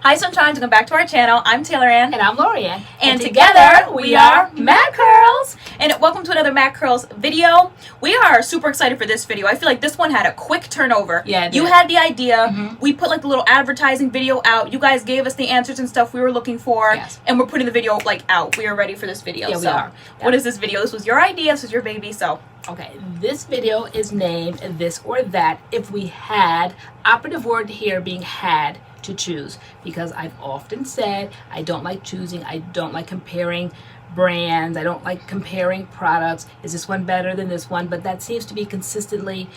Hi Sunshine, welcome back to our channel. I'm Taylor Ann. And I'm Loriann. And together we are MADCURLS. And welcome to another MADCURLS video. We are super excited for this video. I feel like this one had a quick turnover. Yeah, it did. You had the idea. We put like the little advertising video out. You guys gave us the answers and stuff we were looking for. Yes. And we're putting the video like out. We are ready for this video. Yeah, we are. Yeah. What is this video? This was your idea. This was your baby. So okay, this video is named This or That If We Had, operative word here being had to choose, because I've often said I don't like choosing, I don't like comparing brands, I don't like comparing products. Is this one better than this one? But that seems to be consistently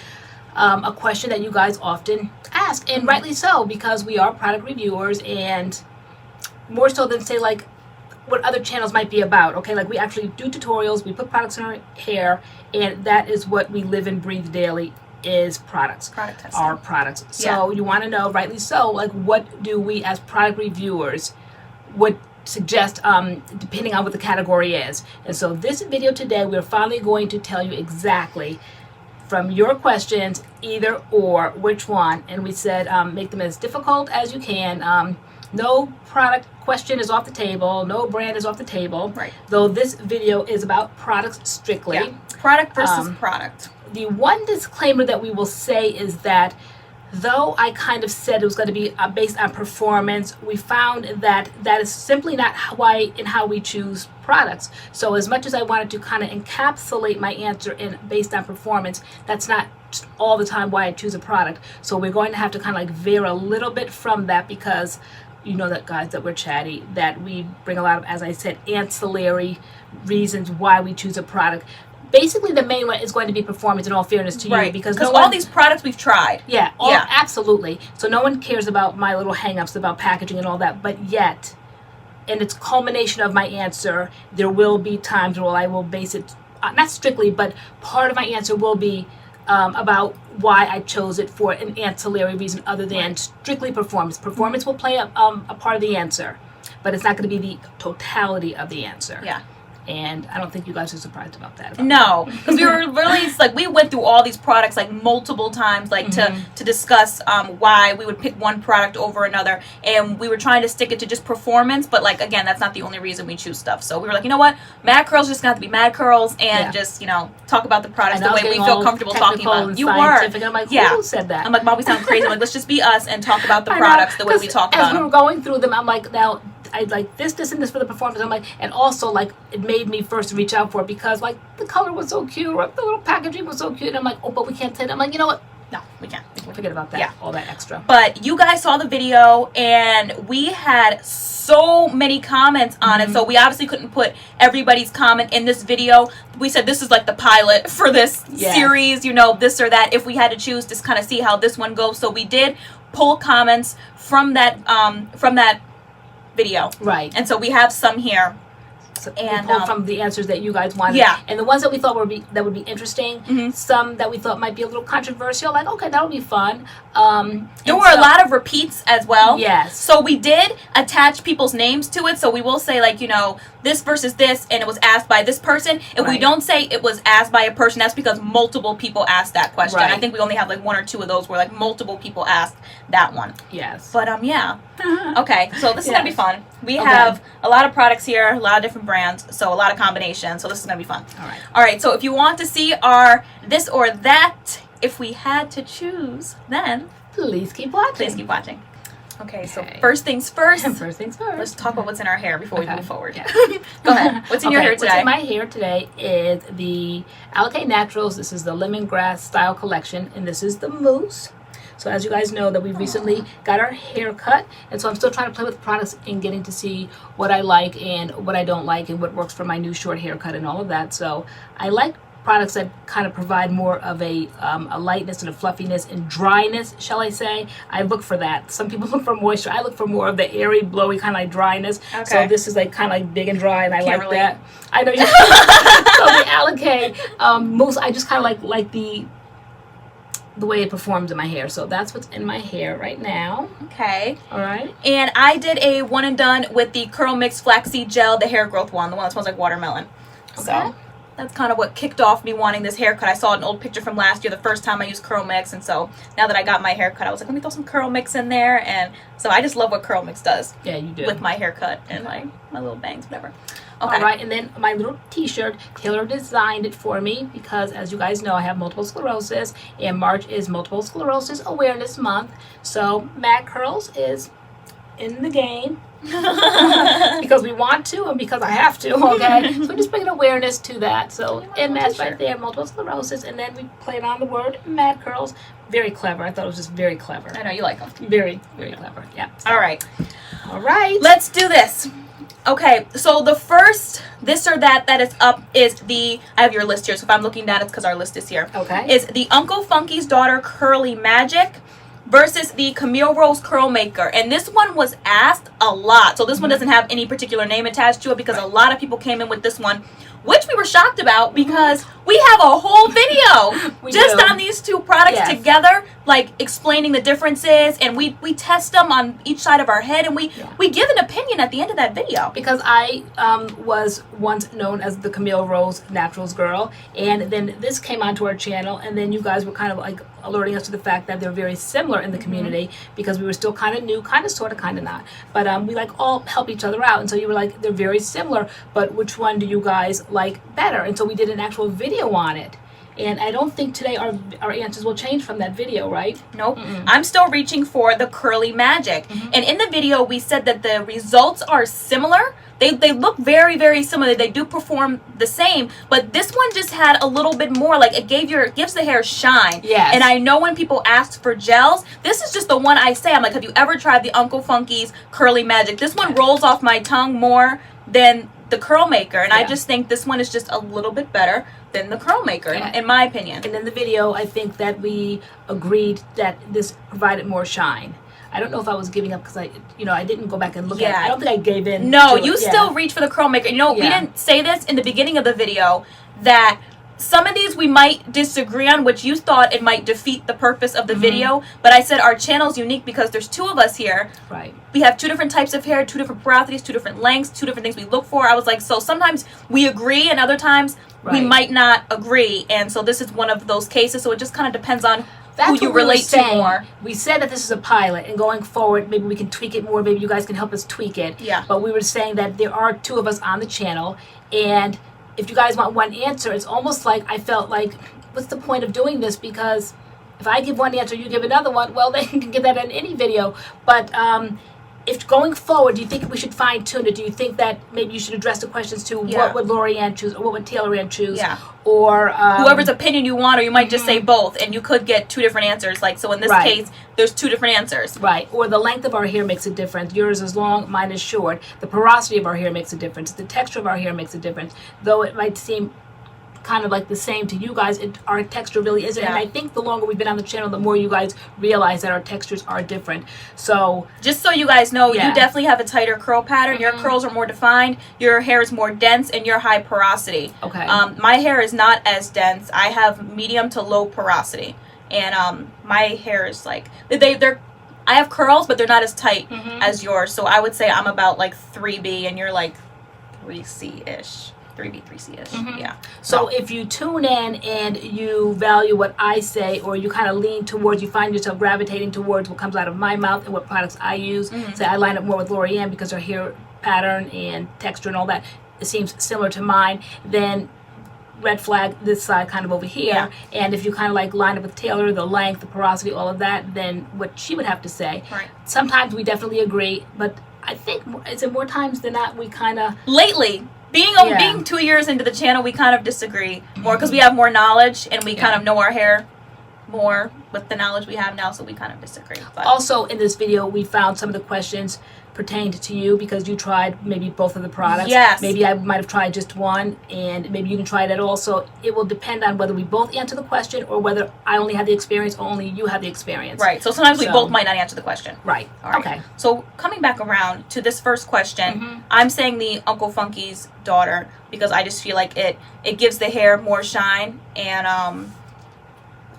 a question that you guys often ask, and rightly so, because we are product reviewers, and more so than say like what other channels might be about. Okay, like we actually do tutorials, we put products in our hair, and that is what we live and breathe daily, is products. Product testing. Our products. So you want to know, rightly so, like what do we as product reviewers would suggest depending on what the category is. And so this video today, we're finally going to tell you exactly from your questions, either or, which one. And we said make them as difficult as you can. No product question is off the table. No brand is off the table. Right. Though this video is about products strictly. Yeah. Product versus product. The one disclaimer that we will say is that though I kind of said it was going to be based on performance, we found that that is simply not how we choose products. So as much as I wanted to kind of encapsulate my answer in based on performance, that's not all the time why I choose a product. So we're going to have to kind of like veer a little bit from that, because you know that, guys, that we're chatty, that we bring a lot of, as I said, ancillary reasons why we choose a product. Basically, the main one is going to be performance, in all fairness to you, because all these products we've tried. Yeah, absolutely. So no one cares about my little hang-ups about packaging and all that, but yet, in its culmination of my answer, there will be times where I will base it, not strictly, but part of my answer will be about why I chose it for an ancillary reason other than strictly performance. Performance will play a part of the answer, but it's not going to be the totality of the answer. Yeah. And I don't think you guys are surprised about that. No, because we were really like, we went through all these products like multiple times, like to discuss why we would pick one product over another, and we were trying to stick it to just performance. But like, again, that's not the only reason we choose stuff. So we were like, you know what, MADCURLS just got to be MADCURLS, and just talk about the products the way we feel comfortable talking about. You were, and I'm like, who said that? I'm like, Mom, we sound crazy. I'm like, let's just be us and talk about the products the way we talk about them. As we were going through them, I'm like, now I like this, and this for the performance. I'm like, and also like it made me first reach out for it because like the color was so cute, or the little packaging was so cute. And I'm like, oh, but we can't say that. I'm like, you know what? No, we can't. We'll forget about that. Yeah, all that extra. But you guys saw the video, and we had so many comments on it. So we obviously couldn't put everybody's comment in this video. We said this is like the pilot for this series. You know, this or that. If we had to choose, just kind of see how this one goes. So we did pull comments from that video, right? And so we have some here, and we pulled from the answers that you guys wanted. Yeah, and the ones that we thought would be interesting. Some that we thought might be a little controversial, like, okay, that'll be fun. There were a lot of repeats as well. Yes. So we did attach people's names to it. So we will say, like, you know, this versus this, and it was asked by this person. If we don't say it was asked by a person, that's because multiple people asked that question. I think we only have like one or two of those where like multiple people asked that one. Yes. But yeah. Okay, so this is gonna be fun. We have a lot of products here, a lot of different brands, so a lot of combinations. So this is gonna be fun. All right. So if you want to see our this or that, if we had to choose, then please keep watching. Please keep watching. Okay, so first things first. First things first. Let's talk about what's in our hair before we move forward. Yeah. Go ahead. What's in your hair today? What's in my hair today is the Akoya Naturals. This is the Lemongrass style collection, and this is the Mousse. So as you guys know, that we recently got our hair cut, and so I'm still trying to play with products and getting to see what I like and what I don't like and what works for my new short haircut and all of that. So I like products that kind of provide more of a lightness and a fluffiness and dryness, shall I say. I look for that. Some people look for moisture. I look for more of the airy, blowy kind of like dryness. Okay. So this is like kind of like big and dry, and I like that. I know you. So the Akoya Mousse, I just kind of like the way it performs in my hair. So that's what's in my hair right now. Okay. All right. And I did a one and done with the CURLMIX Flaxseed Gel, the hair growth one, the one that smells like watermelon. Okay. So that's kind of what kicked off me wanting this haircut. I saw an old picture from last year, the first time I used CURLMIX, and so now that I got my haircut, I was like, let me throw some CURLMIX in there, and so I just love what CURLMIX does. Yeah, you do. With my haircut and my little bangs, whatever. Okay. All right, and then my little t-shirt, Taylor designed it for me because, as you guys know, I have multiple sclerosis, and March is Multiple Sclerosis Awareness Month, so MADCURLS is in the game. Because we want to and because I have to, okay? So we're just bringing awareness to that. So MS right there, multiple sclerosis, and then we played on the word MADCURLS. Very clever. I thought it was just very clever. I know, you like them. Very, very clever. Yeah. All right. All right. Let's do this. Okay, so the first this or that is up is the, I have your list here, so if I'm looking down, it's because our list is here. Okay. Is the Uncle Funky's Daughter Curly Magic versus the Camille Rose Curl Maker. And this one was asked a lot. So this one doesn't have any particular name attached to it because a lot of people came in with this one, which we were shocked about because we have a whole video just on these two products together, like explaining the differences, and we test them on each side of our head, and we give an opinion at the end of that video. Because I was once known as the Camille Rose Naturals girl, and then this came onto our channel, and then you guys were kind of like alerting us to the fact that they're very similar in the community because we were still kind of new, kind of sort of, kind of not, but we like all help each other out, and so you were like, they're very similar, but which one do you guys like better? And so we did an actual video on it, and I don't think today our answers will change from that video, right? Nope. I'm still reaching for the Curly Magic, and in the video we said that the results are similar. They look very, very similar. They do perform the same, but this one just had a little bit more, like it gives the hair shine. Yes. And I know when people ask for gels, this is just the one I say. I'm like, have you ever tried the Uncle Funky's Curly Magic? This one rolls off my tongue more than the Curl Maker, and I just think this one is just a little bit better than the Curl Maker, in my opinion. And in the video, I think that we agreed that this provided more shine. I don't know if I was giving up because I didn't go back and look at it. I don't think I gave in. No, you still reach for the Curl Maker. You know, we didn't say this in the beginning of the video that some of these we might disagree on, which you thought it might defeat the purpose of the video. But I said our channel's unique because there's two of us here. Right. We have two different types of hair, two different porosities, two different lengths, two different things we look for. I was like, so sometimes we agree and other times we might not agree. And so this is one of those cases. So it just kind of depends on who you relate to more. We said that this is a pilot, and going forward, maybe we can tweak it more. Maybe you guys can help us tweak it. Yeah. But we were saying that there are two of us on the channel, and if you guys want one answer, it's almost like I felt like, what's the point of doing this? Because if I give one answer, you give another one, well, they can give that in any video. But if going forward, do you think we should fine tune it? Do you think that maybe you should address the questions to what would Lorianne choose, or what would Taylor choose? Yeah. Or whoever's opinion you want, or you might just say both, and you could get two different answers. Like, so in this case, there's two different answers. Right. Or the length of our hair makes a difference. Yours is long, mine is short. The porosity of our hair makes a difference. The texture of our hair makes a difference. Though it might seem kind of like the same to you guys, our texture really isn't. And I think the longer we've been on the channel, the more you guys realize that our textures are different. So just so you guys know, you definitely have a tighter curl pattern. Your curls are more defined, your hair is more dense, and you're high porosity. Okay. My hair is not as dense. I have medium to low porosity, and my hair is like they're I have curls, but they're not as tight as yours. So I would say I'm about like 3B, and you're like 3C-ish. 3B, 3C-ish, yeah. So if you tune in and you value what I say, or you kind of lean towards, you find yourself gravitating towards what comes out of my mouth and what products I use, say I line up more with Lorianne because her hair pattern and texture and all that, it seems similar to mine, then red flag this side kind of over here. And if you kind of like line up with Taylor, the length, the porosity, all of that, then what she would have to say. Right. Sometimes we definitely agree, but I think, is it more times than not we kind of... Lately, being 2 years into the channel, we kind of disagree more because we have more knowledge and we kind of know our hair more with the knowledge we have now, so we kind of disagree. But also in this video, we found some of the questions pertained to you because you tried maybe both of the products. Yes. Maybe I might have tried just one, and maybe you can try it at all. So it will depend on whether we both answer the question or whether I only have the experience or only you have the experience. Right. So sometimes we both might not answer the question. Right. All right. Okay. So coming back around to this first question, I'm saying the Uncle Funky's Daughter because I just feel like it gives the hair more shine, and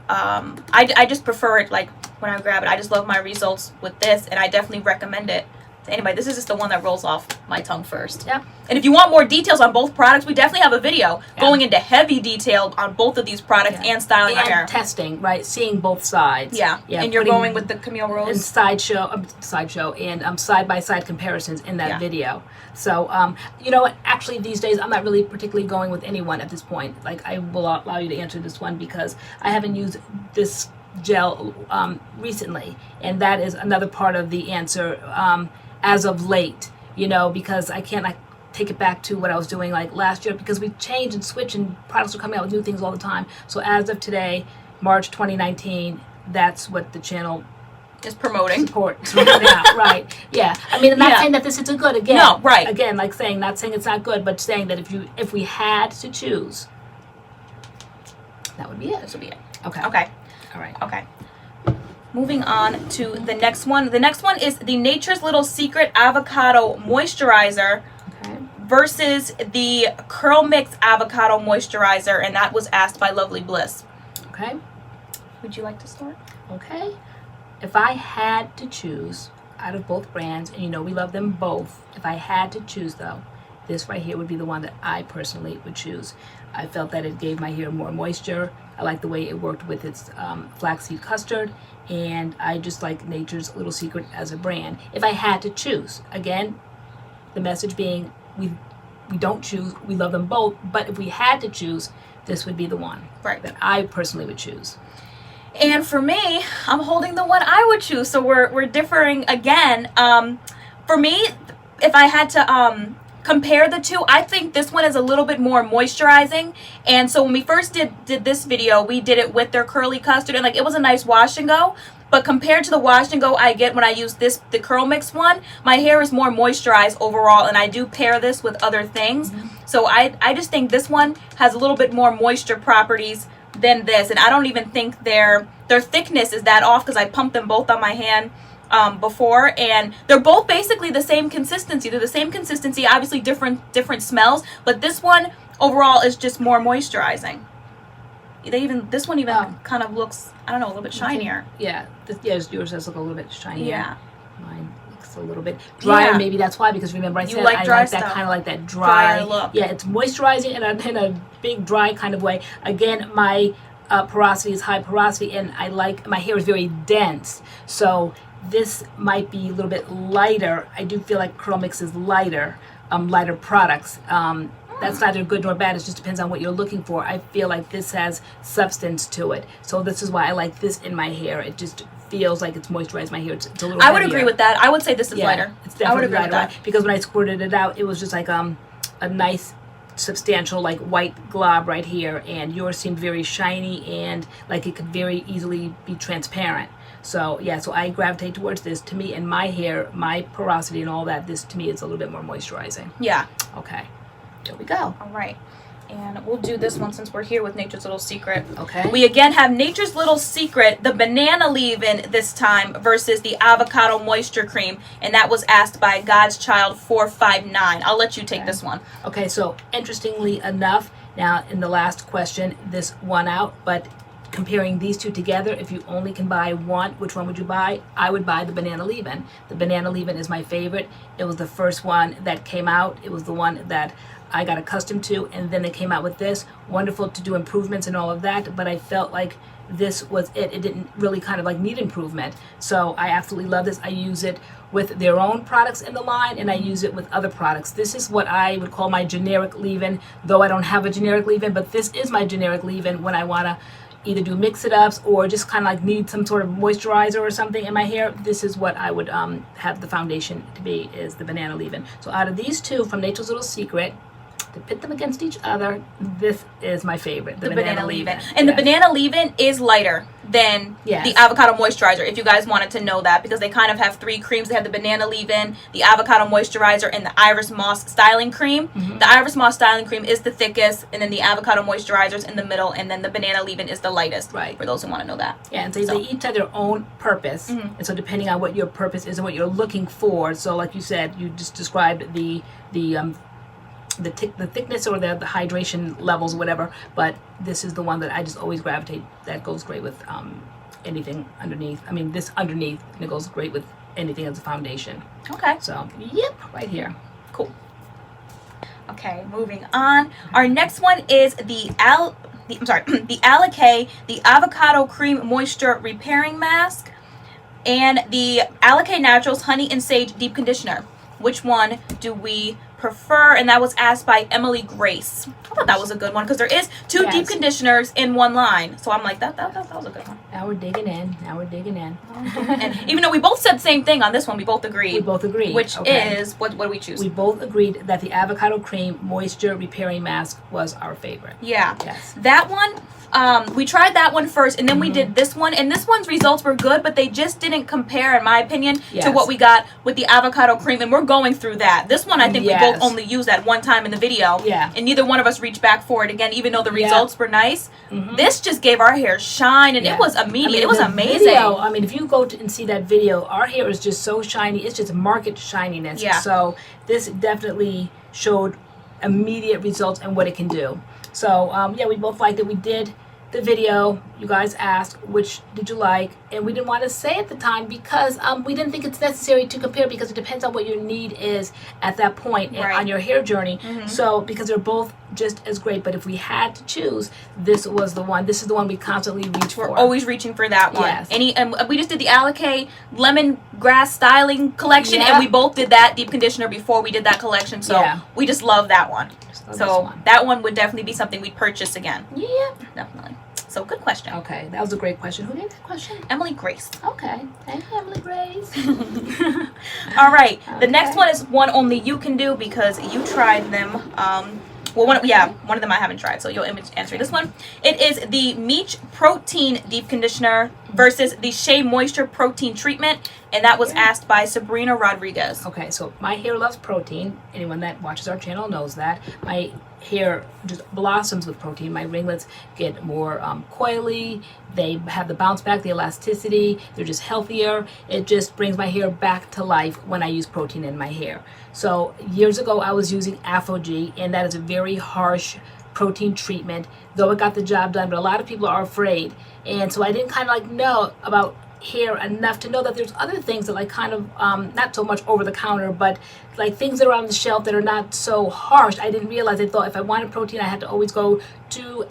I just prefer it like when I grab it. I just love my results with this, and I definitely recommend it to anybody. This is just the one that rolls off my tongue first. Yeah. And if you want more details on both products, we definitely have a video going into heavy detail on both of these products and styling our hair. And testing, right? Seeing both sides. Yeah. And you're going with the Camille Rose. And sideshow and side-by-side comparisons in that video. So, you know what? Actually, these days, I'm not really particularly going with anyone at this point. Like, I will allow you to answer this one because I haven't used this gel recently. And that is another part of the answer as of late, you know, because I can't, like, take it back to what I was doing like last year because we change and switch and products are coming out with new things all the time. So as of today, March 2019, that's what the channel is promoting. Support. Yeah, right. Yeah. I mean, I'm not saying that this isn't good. Again, no, right. Again, like saying, not saying it's not good, but saying that if we had to choose, that would be it. This would be it. Okay. Okay. All right. Okay. Moving on to the next one. The next one is the Nature's Little Secret Avocado Moisturizer versus the CURLMIX Avocado Moisturizer, and that was asked by Lovely Bliss. Okay. Would you like to start? Okay. If I had to choose out of both brands, and you know we love them both, if I had to choose though, this right here would be the one that I personally would choose. I felt that it gave my hair more moisture. I like the way it worked with its flaxseed custard, and I just like Nature's Little Secret as a brand. If I had to choose, again, the message being we don't choose, we love them both, but if we had to choose, this would be the one that I personally would choose. And for me, I'm holding the one I would choose, so we're differing again. For me, if I had to compare the two, I think this one is a little bit more moisturizing. And so when we first did this video, we did it with their curly custard, and like it was a nice wash and go. But compared to the wash and go I get when I use the CURLMIX one, my hair is more moisturized overall, and I do pair this with other things. So I just think this one has a little bit more moisture properties than this, and I don't even think their thickness is that off because I pumped them both on my hand before, and they're both basically the same consistency. They're the same consistency, obviously different smells, but this one overall is just more moisturizing. This one even kind of looks, I don't know, a little bit shinier. Yeah, yours does look a little bit shinier. Yeah. Mine looks a little bit drier. Maybe that's why, because remember I said I like that kind of like that dry look. Yeah, it's moisturizing in a big dry kind of way. Again, my porosity is high porosity, and I like my hair is very dense. So this might be a little bit lighter. I do feel like CURLMIX is lighter products. That's neither good nor bad. It just depends on what you're looking for. I feel like this has substance to it. So this is why I like this in my hair. It just feels like it's moisturized my hair. It's a little I would agree with that. I would say this is lighter. It's definitely lighter. Right? Because when I squirted it out, it was just like a nice, substantial, like white glob right here. And yours seemed very shiny and like it could very easily be transparent. So yeah, so I gravitate towards this. To me, in my hair, my porosity and all that, this to me is a little bit more moisturizing. Yeah. Okay. There we go. All right. And we'll do this one since we're here with Nature's Little Secret. Okay. We again have Nature's Little Secret, the banana leave-in this time versus the avocado moisture cream. And that was asked by God's Child 459. I'll let you take this one. Okay, so interestingly enough, now in the last question, this won out, but comparing these two together, if you only can buy one, which one would you buy? I would buy the banana leave-in. The banana leave-in is my favorite. It was the first one that came out. It was the one that I got accustomed to, and then they came out with this. Wonderful to do improvements and all of that, but I felt like this was it. It didn't really kind of like need improvement. So I absolutely love this. I use it with their own products in the line, and I use it with other products. This is what I would call my generic leave-in, though I don't have a generic leave-in, but this is my generic leave-in when I want to either do mix-it-ups or just kind of like need some sort of moisturizer or something in my hair. This is what I would have the foundation to be, is the banana leave-in. So out of these two from Nature's Little Secret, to pit them against each other, this is my favorite, the banana leave-in. And the banana leave-in is lighter than the avocado moisturizer, if you guys wanted to know that, because they kind of have three creams. They have the banana leave-in, the avocado moisturizer, and the Iris Moss styling cream. The Iris Moss styling cream is the thickest, and then the avocado moisturizer is in the middle, and then the banana leave-in is the lightest, for those who want to know that. Yeah, and so they each have their own purpose, and so depending on what your purpose is and what you're looking for, so like you said, you just described the thickness or the hydration levels, whatever, but this is the one that I just always gravitate. That goes great with anything underneath. I mean, this underneath, and it goes great with anything as a foundation. Okay. So, yep, right here. Cool. Okay, moving on. Our next one is the Alakay, the Avocado Cream Moisture Repairing Mask, and the Alakay Naturals Honey and Sage Deep Conditioner. Which one do we prefer? And that was asked by Emily Grace. I thought that was a good one because there is two deep conditioners in one line. So I'm like, that was a good one. Now we're digging in. And even though we both said the same thing on this one, we both agreed. We both agreed. Which is, what do we choose? We both agreed that the Avocado Cream Moisture Repairing Mask was our favorite. Yeah. Yes. That one, we tried that one first, and then we did this one, and this one's results were good, but they just didn't compare, in my opinion, to what we got with the Avocado Cream, and we're going through that. This one, I think we both only used that one time in the video, and neither one of us reached back for it again, even though the results were nice. This just gave our hair shine, and it was immediate. It was amazing. Video, I mean, if you go and see that video, our hair is just so shiny. It's just market shininess. Yeah. So this definitely showed immediate results and what it can do. So yeah, we both liked it. We did the video. You guys asked which did you like, and we didn't want to say at the time because we didn't think it's necessary to compare because it depends on what your need is at that point on your hair journey. So because they're both just as great, but if we had to choose, this was the one. This is the one we constantly reach for. We're always reaching for that one. Yes. We just did the Alakay Lemongrass Styling Collection, and we both did that deep conditioner before we did that collection. So we just love that one. So that one would definitely be something we'd purchase again. Yeah, definitely. So good question. Okay, that was a great question. Who gave that question? Emily Grace. Okay, thank you, Emily Grace. All right, the next one is one only you can do because you tried them. Well, one of them I haven't tried, so you'll answer this one. It is the Meech Protein Deep Conditioner versus the Shea Moisture Protein Treatment, and that was asked by Sabrina Rodriguez. Okay, so my hair loves protein. Anyone that watches our channel knows that. My hair just blossoms with protein. My ringlets get more coily. They have the bounce back, the elasticity. They're just healthier. It just brings my hair back to life when I use protein in my hair. So years ago, I was using AphoG, and that is a very harsh protein treatment, though it got the job done, but a lot of people are afraid. And so I didn't kind of like know about hair enough to know that there's other things that like kind of not so much over the counter, but like things that are on the shelf that are not so harsh. I didn't realize. I thought if I wanted protein, I had to always go to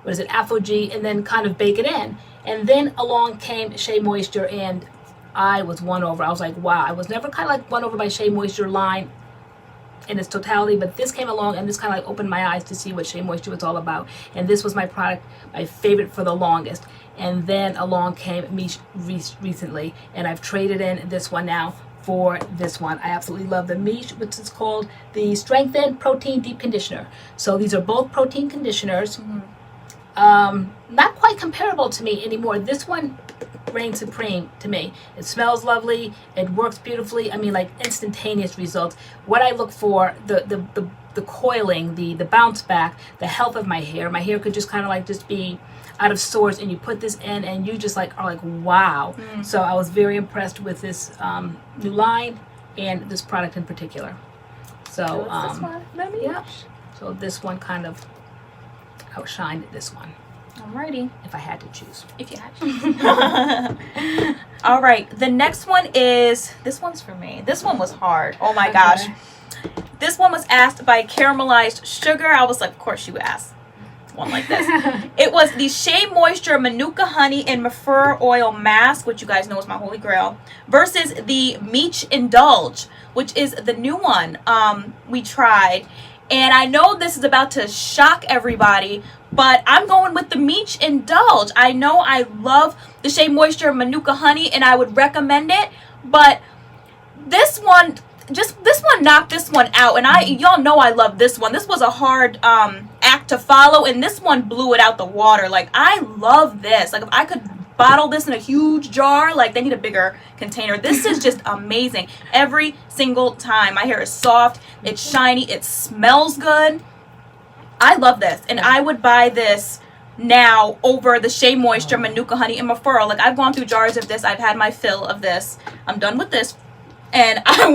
AphoG and then kind of bake it in. And then along came Shea Moisture, and I was won over. I was like, wow. I was never kind of like won over by Shea Moisture line in its totality, but this came along and this kind of like opened my eyes to see what Shea Moisture was all about. And this was my product, my favorite for the longest. And then along came Meech recently, and I've traded in this one now for this one. I absolutely love the Meech, which is called the Strengthened Protein Deep Conditioner. So these are both protein conditioners. Not quite comparable to me anymore. This one reigns supreme to me. It smells lovely. It works beautifully. I mean, like instantaneous results. What I look for, the coiling, the bounce back, the health of my hair. My hair could just kind of like just be out of sorts, and you put this in and you just like are like, wow. So I was very impressed with this new line and this product in particular. So this one? yeah. So this one kind of outshined this one. Alrighty. If I had to choose. If you had to. All right. The next one is, this one's for me. This one was hard. Oh my gosh. This one was asked by Caramelized Sugar. I was like, of course you would ask one like this. It was the Shea Moisture Manuka Honey and Myrrh Oil Mask, which you guys know is my holy grail, versus the Meech Indulge, which is the new one we tried. And I know this is about to shock everybody, but I'm going with the Meech Indulge. I know I love the Shea Moisture Manuka Honey, and I would recommend it, but this one knocked this one out. And y'all know I love this one. This was a hard act to follow, and this one blew it out the water. Like, I love this. Like, if I could bottle this in a huge jar, like, they need a bigger container. This is just amazing every single time. My hair is soft, it's shiny, it smells good. I love this, and I would buy this now over the Shea Moisture Manuka Honey and Myrrh. Like, I've gone through jars of this. I've had my fill of this. I'm done with this, and I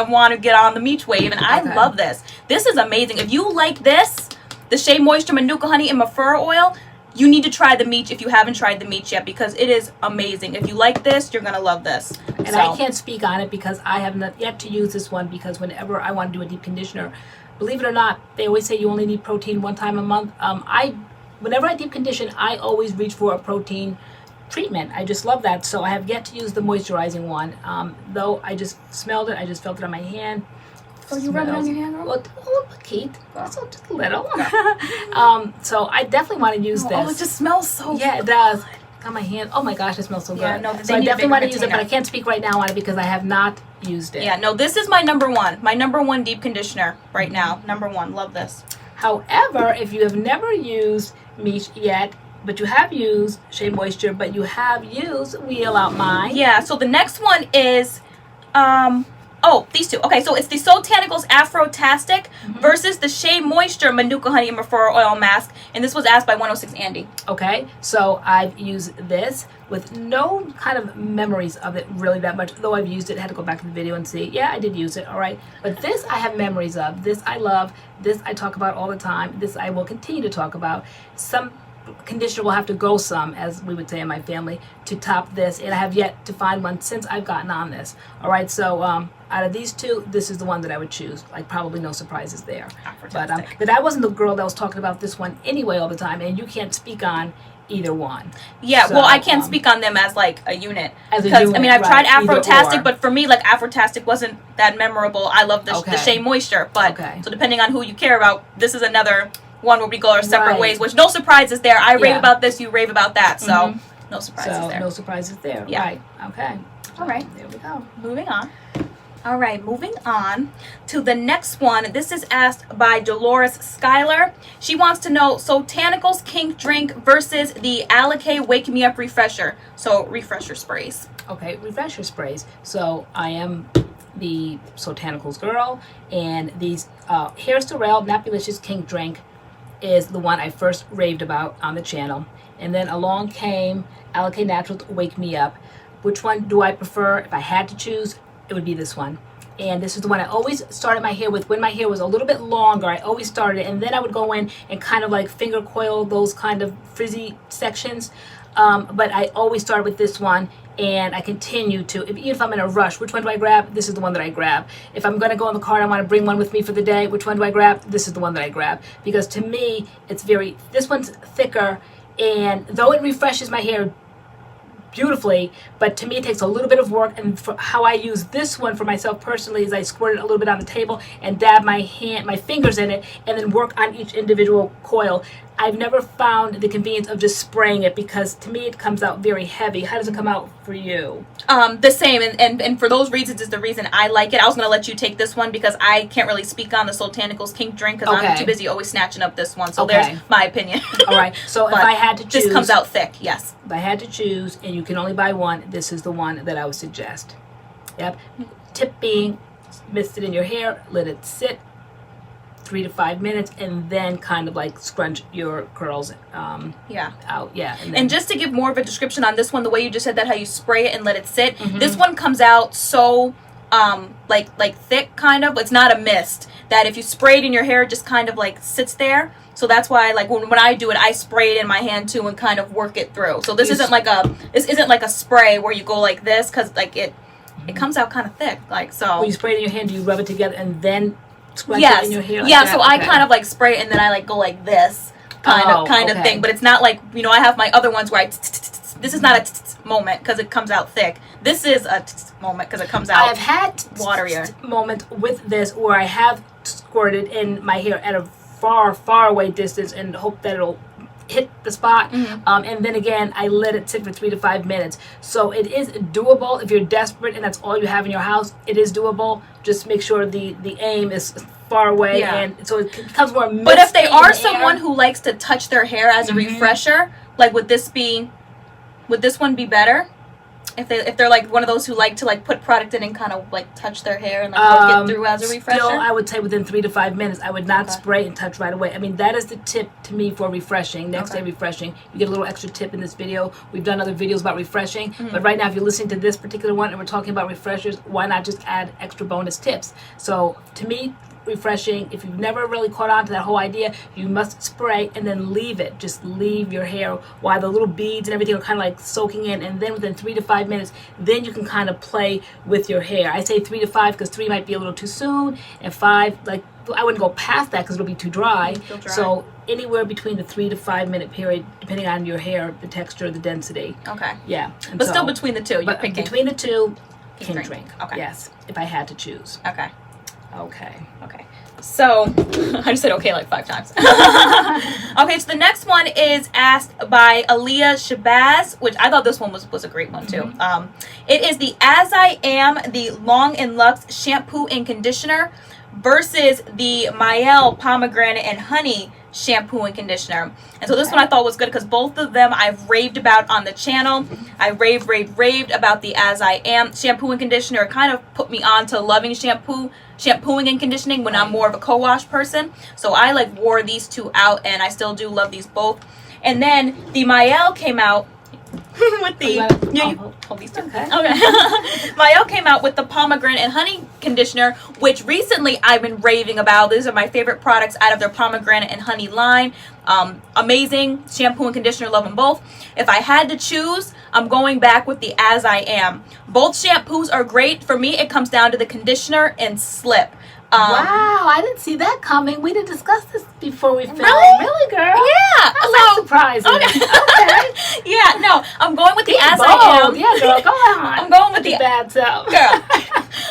want to get on the Meech wave, and I love this. This is amazing. If you like this, the Shea Moisture Manuka Honey and Myrrh oil, you need to try the Meech if you haven't tried the Meech yet, because it is amazing. If you like this, you're gonna love this. And I can't speak on it because I have not yet to use this one, because whenever I want to do a deep conditioner, believe it or not, they always say you only need protein one time a month. Whenever I deep condition, I always reach for a protein treatment. I just love that. So I have yet to use the moisturizing one. Though I just smelled it, I just felt it on my hand. Oh, you rub it on your hand? Well, a little bit, Keith. So just a little. So I definitely want to use this. Oh, it just smells so good. Yeah, it does. On my hand. Oh my gosh, it smells so good. Yeah, no, so I definitely want to use it, but I can't speak right now on it because I have not used it. Yeah, no, this is my number one. My number one deep conditioner right now. Number one. Love this. However, if you have never used Meech yet, but you have used Shea Moisture, but you have used Wheel Out Mine. Yeah, so the next one is, these two. Okay, so it's the Tanikas Afrotastic versus the Shea Moisture Manuka Honey and Referral Oil Mask. And this was asked by 106 Andy. Okay, so I've used this with no kind of memories of it really that much. Though I've used it, I had to go back to the video and see. Yeah, I did use it, all right. But this I have memories of. This I love. This I talk about all the time. This I will continue to talk about. Some conditioner will have to go some, as we would say in my family, to top this, and I have yet to find one since I've gotten on this. All right, so out of these two, this is the one that I would choose. Like, probably no surprises there. But I wasn't the girl that was talking about this one anyway all the time, and you can't speak on either one. Yeah, so, well, I can't speak on them as like a unit. Because I mean, I've tried Afrotastic, but for me, like Afrotastic wasn't that memorable. I love the Shea Moisture, but so depending on who you care about, this is another one where we go our separate ways, which no surprises there. I rave about this, you rave about that, so no surprises there. No surprises there. Yeah. Right. Okay. All right. There we go. Moving on. All right, moving on to the next one. This is asked by Dolores Schuyler. She wants to know, Tanikas Kink drink versus the Akoya Wake Me Up Refresher. So refresher sprays. Okay, refresher sprays. So I am the Tanikas girl, and these Hair Sorrel Napulicious Kink drink is the one I first raved about on the channel. And then along came Akoya Naturals Wake Me Up. Which one do I prefer? If I had to choose, it would be this one. And this is the one I always started my hair with. When my hair was a little bit longer, I always started it, and then I would go in and kind of like finger coil those kind of frizzy sections. But I always started with this one, and I continue to, even if I'm in a rush, which one do I grab? This is the one that I grab. If I'm going to go in the car and I want to bring one with me for the day, which one do I grab? This is the one that I grab. Because to me, this one's thicker, and though it refreshes my hair beautifully, but to me it takes a little bit of work. And for how I use this one for myself personally is I squirt it a little bit on the table and dab my fingers in it, and then work on each individual coil. I've never found the convenience of just spraying it, because to me it comes out very heavy. How does it come out for you? The same, and for those reasons is the reason I like it. I was going to let you take this one because I can't really speak on the Tanikas Kink drink because I'm too busy always snatching up this one. So there's my opinion. All right. So if I had to choose, this comes out thick. Yes. If I had to choose, and you can only buy one, this is the one that I would suggest. Yep. Tip being, mist it in your hair, let it sit 3 to 5 minutes, and then kind of like scrunch your curls out. Yeah. And just to give more of a description on this one, the way you just said that, how you spray it and let it sit, this one comes out so like thick, kind of. It's not a mist that if you spray it in your hair, it just kind of like sits there. So that's why, like, when I do it, I spray it in my hand too and kind of work it through. So this isn't like a spray where you go like this, because like it comes out kind of thick, like so. When you spray it in your hand, do you rub it together and then scratch it in your hair? Like that? So I kind of like spray it and then I like go like this kind of thing. But it's not like, I have my other ones where this is not a moment because it comes out thick. This is a moment because it comes out. I've had waterier moment with this where I have squirted in my hair at a far away distance and hope that it'll hit the spot, and then again I let it sit for 3 to 5 minutes. So it is doable if you're desperate and that's all you have in your house. It is doable. Just make sure the aim is far away, and so it becomes more misty. But if they are someone who likes to touch their hair as a refresher, like would this one be better? If they're like one of those who like to like put product in and kind of like touch their hair and like work it through as a refresher? Still, I would say within 3 to 5 minutes. I would not spray and touch right away. I mean, that is the tip to me for refreshing. Next day refreshing. You get a little extra tip in this video. We've done other videos about refreshing, but right now if you're listening to this particular one and we're talking about refreshers, why not just add extra bonus tips? So to me, refreshing. If you've never really caught on to that whole idea, you must spray and then leave it. Just leave your hair while the little beads and everything are kind of like soaking in, and then within 3 to 5 minutes, then you can kind of play with your hair. I say 3 to 5 because 3 might be a little too soon, and 5, like, I wouldn't go past that because it'll be too dry. So anywhere between the 3 to 5 minute period, depending on your hair, the texture, the density. Okay. Yeah. But still between the two, you're picking. Between the two, Kink drink. drink. Okay. Yes, if I had to choose. Okay. Okay. Okay. So, I just said okay like 5 times. Okay, so the next one is asked by Aaliyah Shabazz, which I thought this one was a great one too. It is the As I Am, the Long and Luxe shampoo and conditioner versus the Myoh Pomegranate and Honey shampoo and conditioner. And so this one I thought was good because both of them I've raved about on the channel. I raved about the As I Am shampoo and conditioner. It kind of put me on to loving shampooing and conditioning when I'm more of a co-wash person. So I like wore these two out, and I still do love these both. And then the Myoh came out with the hold these two. Okay. Myoh came out with the pomegranate and honey conditioner, which recently I've been raving about. These are my favorite products out of their pomegranate and honey line. Amazing shampoo and conditioner, love them both. If I had to choose, I'm going back with the As I Am. Both shampoos are great. For me, it comes down to the conditioner and slip. Wow, I didn't see that coming. We didn't discuss this before we filmed. Really, girl? Yeah. That's surprising. Okay. Yeah, no, I'm going with the As I Am. Yeah, girl, go on. I'm going with the bad self. Girl.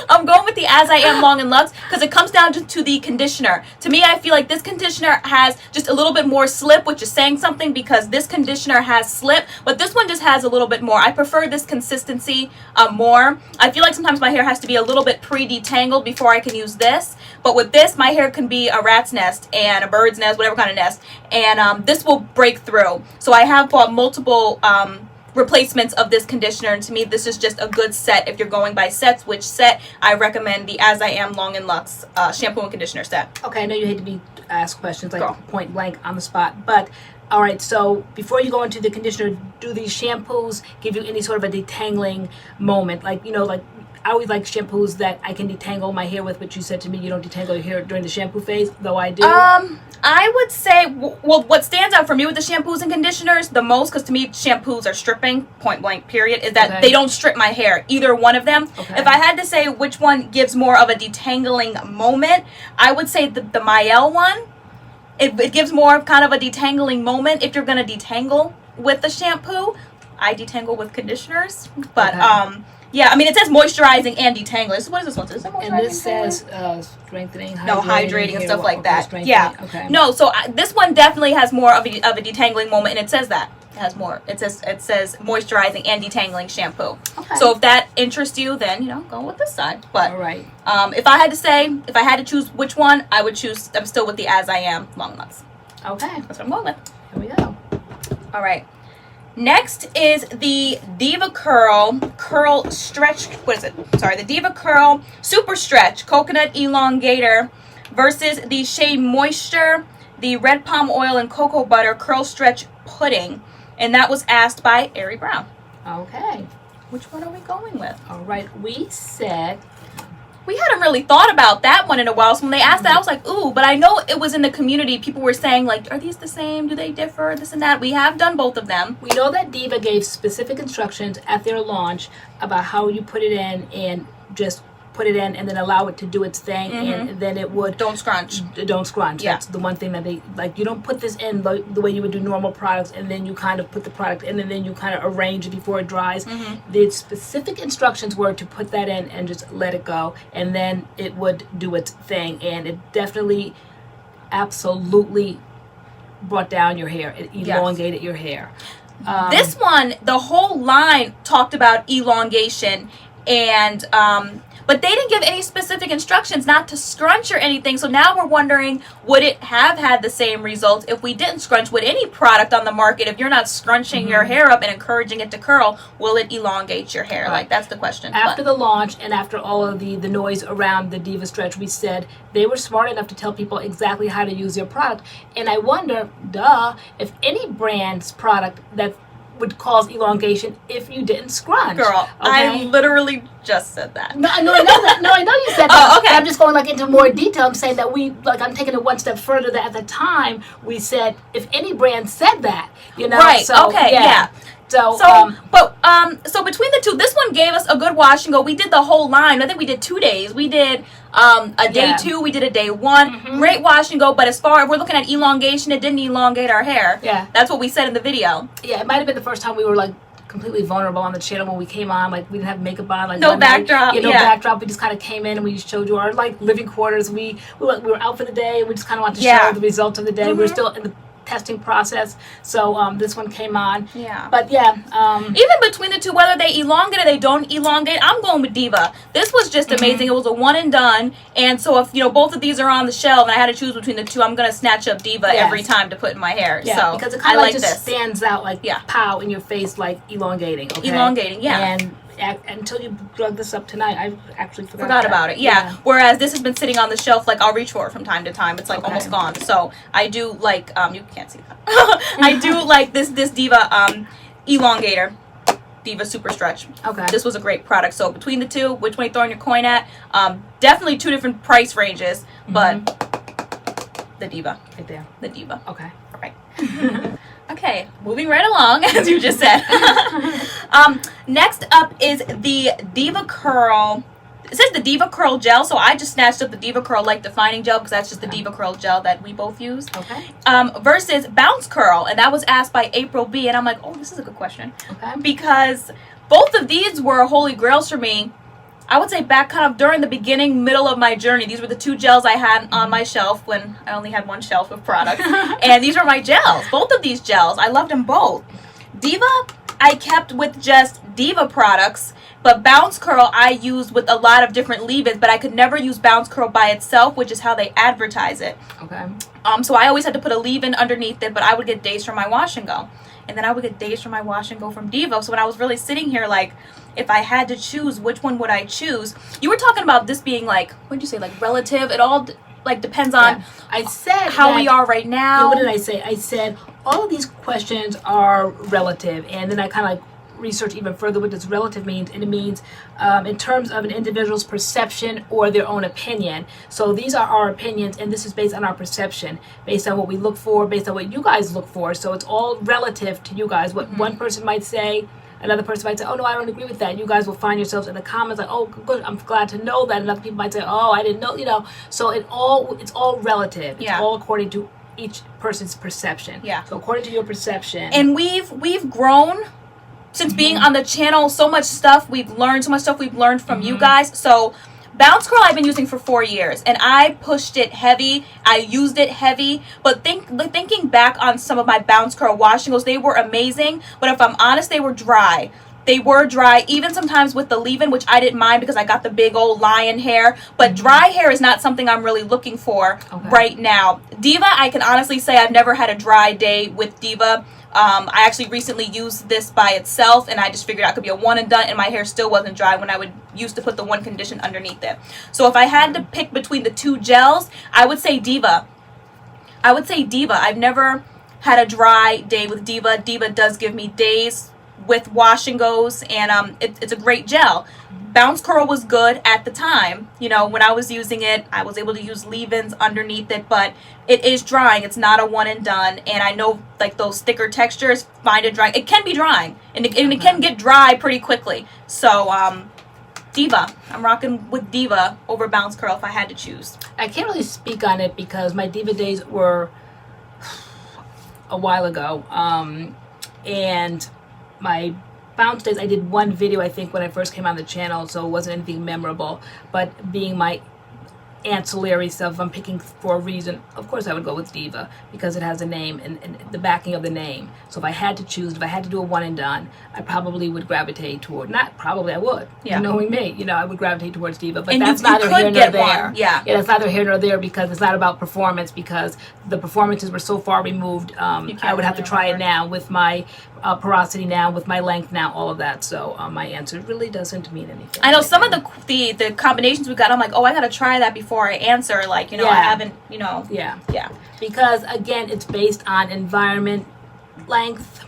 I'm going with the As I Am Long and Luxe because it comes down to the conditioner. To me, I feel like this conditioner has just a little bit more slip, which is saying something because this conditioner has slip, but this one just has a little bit more. I prefer this consistency more. I feel like sometimes my hair has to be a little bit pre-detangled before I can use this. But with this, my hair can be a rat's nest and a bird's nest, whatever kind of nest. And this will break through. So I have bought multiple replacements of this conditioner, and to me this is just a good set if you're going by sets. Which set I recommend the As I Am Long and Luxe shampoo and conditioner set. Okay, I know you hate to be asked questions like point blank on the spot, but all right, so before you go into the conditioner, do these shampoos give you any sort of a detangling moment? Like, you know, like I always like shampoos that I can detangle my hair with, but you said to me you don't detangle your hair during the shampoo phase, though I do. I would say, well, what stands out for me with the shampoos and conditioners the most, because to me shampoos are stripping, point blank period, is that they don't strip my hair, either one of them. If I had to say which one gives more of a detangling moment, I would say the Myoh one. It gives more of kind of a detangling moment if you're going to detangle with the shampoo. I detangle with conditioners, but yeah, I mean, it says moisturizing and detangling. So what is this one? Is it moisturizing? And this says strengthening, hydrating, no, hydrating and stuff like that. Yeah. Okay. No, so this one definitely has more of a detangling moment, and it says that. It has more. It says moisturizing and detangling shampoo. Okay. So if that interests you, then, you know, go with this side. But all right. If I had to choose which one, I would choose, I'm still with the As I Am Long and Luxe. Okay. That's what I'm going with. Here we go. All right. Next is the Diva Curl Stretch. What is it? Sorry, the Diva Curl Super Stretch Coconut Elongator versus the Shea Moisture, the Red Palm Oil and Cocoa Butter Curl Stretch Pudding, and that was asked by Ari Brown. Okay. Which one are we going with? All right, we said. We hadn't really thought about that one in a while, so when they asked that, I was like, ooh, but I know it was in the community. People were saying, like, are these the same? Do they differ? This and that. We have done both of them. We know that Diva gave specific instructions at their launch about how you put it in and just put it in and then allow it to do its thing, and then it would... Don't scrunch. Don't scrunch. Yeah. That's the one thing that they... Like, you don't put this in the way you would do normal products, and then you kind of put the product in, and then you kind of arrange it before it dries. The specific instructions were to put that in and just let it go, and then it would do its thing, and it definitely, absolutely brought down your hair. It elongated your hair. This one, the whole line talked about elongation, and... but they didn't give any specific instructions not to scrunch or anything. So now we're wondering, would it have had the same results if we didn't scrunch? Would any product on the market, if you're not scrunching your hair up and encouraging it to curl, will it elongate your hair? Like, that's the question. After the launch and after all of the noise around the Diva Stretch, we said they were smart enough to tell people exactly how to use their product. And I wonder, if any brand's product that would cause elongation if you didn't scrunch. Girl, I literally just said that. No, I know that. No, I know you said that. Oh, okay. But I'm just going like into more detail. I'm saying that I'm taking it one step further. That at the time we said, if any brand said that, right? So, okay, yeah. So between the two, this one gave us a good wash and go. We did the whole line. I think we did 2 days. We did a day 2. We did a day 1. Great wash and go. But as far as we're looking at elongation, it didn't elongate our hair. Yeah, that's what we said in the video. Yeah, it might have been the first time we were like completely vulnerable on the channel when we came on. Like we didn't have makeup on. Like no backdrop. No backdrop. We just kind of came in and we just showed you our like living quarters. We were out for the day. We just kind of wanted to show the results of the day. We were still in the testing process, so this one came on. Yeah, but yeah, even between the two, whether they elongate or they don't elongate, I'm going with Diva. This was just amazing. It was a one and done, and so if both of these are on the shelf and I had to choose between the two, I'm gonna snatch up Diva every time to put in my hair. Yeah, so because it kind of like just this stands out like pow in your face, like elongating. Okay? Elongating, yeah. And until you drug this up tonight, I actually forgot about it. Yeah. Whereas this has been sitting on the shelf, like I'll reach for it from time to time. It's like almost gone. So I do like you can't see that. I do like this Diva elongator, Diva Super Stretch. Okay. This was a great product. So between the two, which one you throwing your coin at? Definitely 2 different price ranges, but the Diva. Right there. The Diva. Okay. All right. Okay, moving right along, as you just said. Next up is the Diva Curl. It says the Diva Curl Gel, so I just snatched up the Diva Curl Light Defining Gel because that's just the Diva Curl Gel that we both use. Okay. Versus Bounce Curl, and that was asked by April B, and I'm like, oh, this is a good question. Okay. Because both of these were holy grails for me. I would say back kind of during the beginning, middle of my journey. These were the 2 gels I had on my shelf when I only had 1 shelf of products. And these were my gels. Both of these gels. I loved them both. Diva, I kept with just Diva products. But Bounce Curl, I used with a lot of different leave-ins. But I could never use Bounce Curl by itself, which is how they advertise it. Okay. So I always had to put a leave-in underneath it. But I would get days from my wash and go. And then I would get days from my wash and go from Diva. So when I was really sitting here like, if I had to choose, which one would I choose? You were talking about this being like, what did you say, like relative? It all like depends on I said how we are right now. Yeah, what did I say? I said all of these questions are relative. And then I kind of like research even further what this relative means, and it means in terms of an individual's perception or their own opinion. So these are our opinions, and this is based on our perception, based on what we look for, based on what you guys look for. So it's all relative to you guys. What one person might say, another person might say, oh no, I don't agree with that. You guys will find yourselves in the comments like, oh good, I'm glad to know that. And other people might say, oh, I didn't know, So it's all relative. It's all according to each person's perception. Yeah. So according to your perception. And we've grown since being on the channel. So much stuff we've learned from you guys. So Bounce Curl I've been using for 4 years, and I pushed it heavy. I used it heavy, but thinking back on some of my Bounce Curl wash and goes, they were amazing, but if I'm honest, they were dry. They were dry, even sometimes with the leave-in, which I didn't mind because I got the big old lion hair. But dry hair is not something I'm really looking for right now. Diva, I can honestly say I've never had a dry day with Diva. I actually recently used this by itself, and I just figured out it could be a one and done, and my hair still wasn't dry when I would used to put the one condition underneath it. So if I had to pick between the 2 gels, I would say Diva. I've never had a dry day with Diva. Diva does give me days with wash and goes, and it's a great gel. Bounce Curl was good at the time. When I was using it, I was able to use leave-ins underneath it, but it is drying. It's not a one and done, and I know like those thicker textures find it drying. It can be drying, and it can get dry pretty quickly. So Diva, I'm rocking with Diva over Bounce Curl if I had to choose. I can't really speak on it because my Diva days were a while ago, and my Bounce days, I did 1 video I think when I first came on the channel, so it wasn't anything memorable. But being my ancillary stuff, if I'm picking for a reason, of course I would go with Diva because it has a name and the backing of the name. So if I had to choose, if I had to do a one and done, I probably would gravitate toward, not probably, I would. Yeah. Knowing me, I would gravitate towards Diva. But that's neither here nor there. Yeah, that's neither here nor there because it's not about performance, because the performances were so far removed. I would have to try it now with my porosity now, with my length now, all of that. So my answer really doesn't mean anything. I know some of the combinations we got, I'm like, oh, I gotta try that before I answer. Like, I haven't, Yeah. Because again, it's based on environment, length,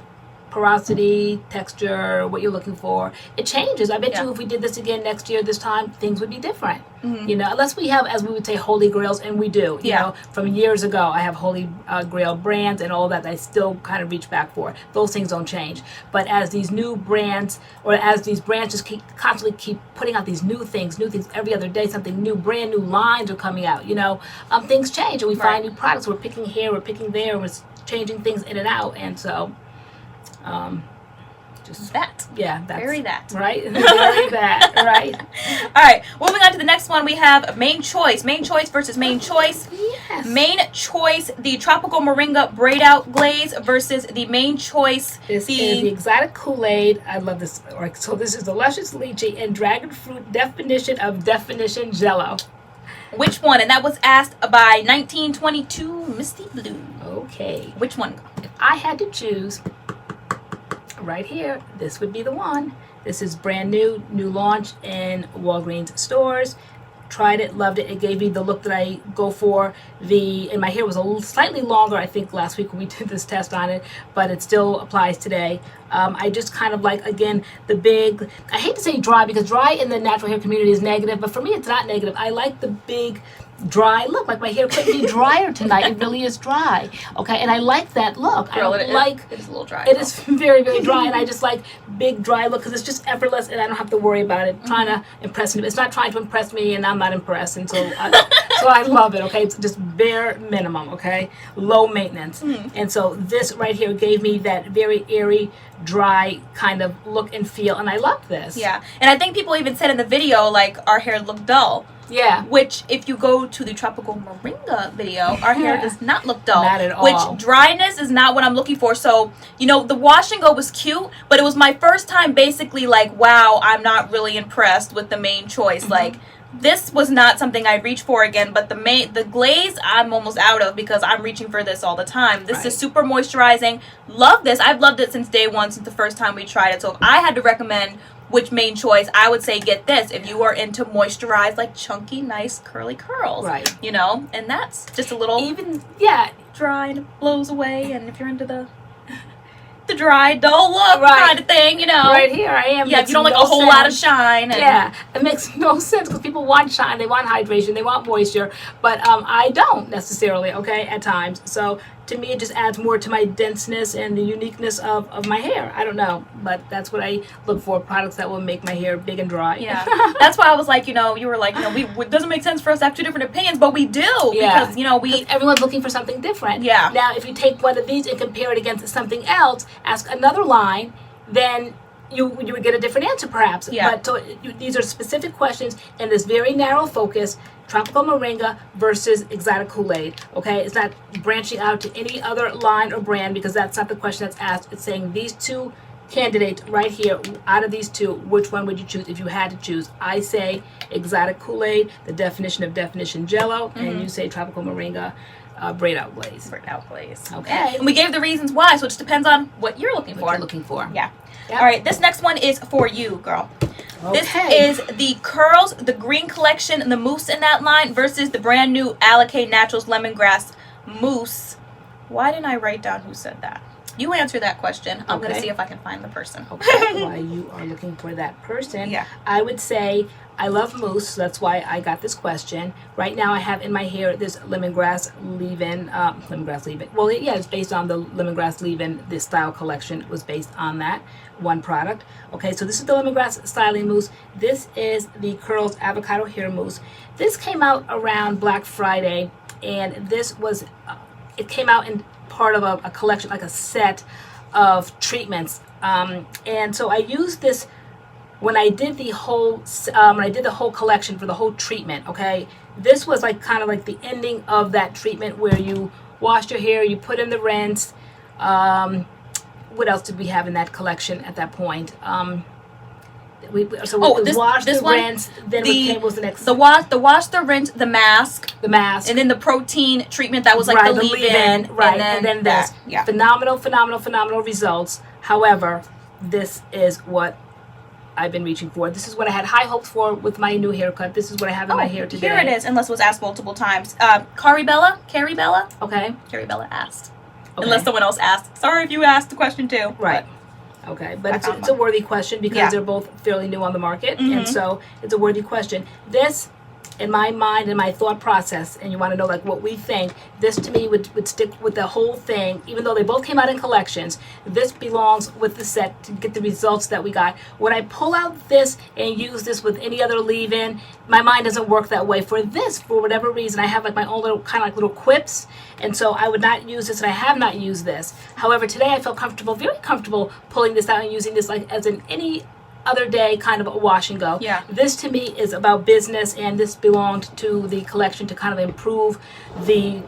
porosity, texture, what you're looking for. It changes. I bet Yeah. you if we did this again next year, this time, things would be different. You know, unless we have, as we would say, holy grails, and we do. You know, from years ago, I have holy grail brands and all that I still kind of reach back for. Those things don't change. But as these new brands, or as these brands just constantly keep putting out these new things every other day, something new, brand new lines are coming out. You know, things change, and we find new products. We're picking here, we're picking there, we're changing things in and out, and so. Just that. Yeah, that's Very that. right. Very that. Right. All right. Moving on to the next one, we have Main Choice. Main Choice versus Main Choice. Yes. Main Choice, the Tropical Moringa Braid Out Glaze versus the Main Choice. This is the exotic KoolAid. I love this. So this is the luscious lychee and dragon fruit definition of definition Jello. Which one? And that was asked by 1922 Misty Blue. Okay. Which one? If I had to choose. Right here, this would be the one. This is brand new launch in Walgreens stores. Tried it, loved it. It gave me the look that I go for. And my hair was slightly longer, I think, last week when we did this test on it, but it still applies today. I just kind of like, again, the big, I hate to say dry because dry in the natural hair community is negative, but for me it's not negative. I like the big dry look, like my hair couldn't be drier tonight. It really is dry, okay, and I like that look. Girl, I like it is a little dry. It is very, very dry, and I just like big dry look because it's just effortless, and I don't have to worry about it trying to impress me. It's not trying to impress me, and I'm not impressed, and so I love it. Okay, it's just bare minimum. Okay, low maintenance, and so this right here gave me that very airy, dry kind of look and feel, and I love this. Yeah, and I think people even said in the video like our hair looked dull. Yeah. Which, if you go to the Tropical Moringa video, our hair does not look dull. Not at all. Which, dryness is not what I'm looking for. So, you know, the wash and go was cute, but it was my first time basically like, wow, I'm not really impressed with the Main Choice. Like, this was not something I'd reach for again, but the glaze I'm almost out of because I'm reaching for this all the time. This is super moisturizing. Love this. I've loved it since day one, since the first time we tried it. So if I had to recommend which Main Choice, I would say get this if you are into moisturized, like chunky, nice, curly curls. Right. You know, and that's just a little dry and it blows away. And if you're into the dry, dull look kind of thing, you know. Right here I am. Yeah, if you don't like a whole lot of shine. And yeah, it makes no sense because people want shine, they want hydration, they want moisture, but I don't necessarily, okay, at times. So to me, it just adds more to my denseness and the uniqueness of my hair. I don't know, but that's what I look for, products that will make my hair big and dry. Yeah, that's why I was like, you know, you were like, you know, it doesn't make sense for us to have two different opinions, but we do. Yeah. Because, you know, everyone's looking for something different. Yeah. Now, if you take one of these and compare it against something else, ask another line, then you would get a different answer perhaps. Yeah. But so these are specific questions in this very narrow focus. Tropical Moringa versus exotic KoolAid. Okay, it's not branching out to any other line or brand because that's not the question that's asked. It's saying these two candidates right here, out of these two, which one would you choose if you had to choose? I say exotic KoolAid, the definition of definition Jello, and you say Tropical Moringa, Braid Out Glaze. Braid Out Glaze. Okay. And we gave the reasons why, so it just depends on what you're looking for. What you're looking for. Yeah. Yep. All right, this next one is for you, girl. Okay. This is the Curls, the green collection, and the Mousse in that line versus the brand new Akoya Naturals Lemongrass Mousse. Why didn't I write down who said that? You answer that question. I'm going to see if I can find the person. Okay, while you are looking for that person, I would say I love mousse, so that's why I got this question. Right now I have in my hair this Lemongrass LeaveIn, well, yeah, it's based on the Lemongrass LeaveIn. This style collection was based on that one product. Okay, so this is the Lemongrass styling mousse. This is the Curls Avocado hair mousse. This came out around Black Friday, and this was, it came out in part of a collection, like a set of treatments. And so I used this when I did the whole collection for the whole treatment. Okay, this was like kind of like the ending of that treatment where you washed your hair, you put in the rinse. What else did we have in that collection at that point? We washed the rinse. Then what was the next? The wash, the rinse, the mask, and then the protein treatment that was like the leave-in, right? And then this. Yeah. Phenomenal results. However, this is what I've been reaching for. This is what I had high hopes for with my new haircut. This is what I have in my hair today. Here it is, unless it was asked multiple times. Carrie Bella? Okay. Carrie Bella asked. Okay. Unless someone else asked. Sorry if you asked the question too. Right. Okay, but it's a worthy question because they're both fairly new on the market, and so it's a worthy question. This, in my mind and my thought process, and you want to know like what we think, this to me would stick with the whole thing, even though they both came out in collections. This belongs with the set to get the results that we got. When I pull out this and use this with any other leave-in, my mind doesn't work that way. For this, for whatever reason, I have like my own little kind of like little quips, and so I would not use this, and I have not used this. However, today I felt comfortable, very comfortable pulling this out and using this like as in any other day kind of a wash and go. Yeah. This to me is about business, and this belonged to the collection to kind of improve the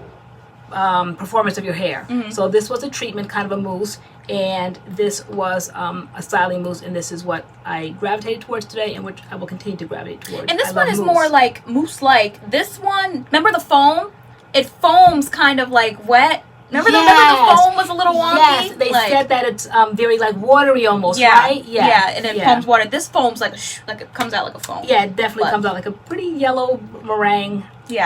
performance of your hair. So this was a treatment, kind of a mousse, and this was a styling mousse, and this is what I gravitated towards today, and which I will continue to gravitate towards. And this one is more like mousse-like. This one, remember the foam? It foams kind of like wet. Remember the foam was a little wonky? Yes, they said that it's very like watery almost, right? Yeah, and it foams water. This foam's like it comes out like a foam. Yeah, it definitely comes out like a pretty yellow meringue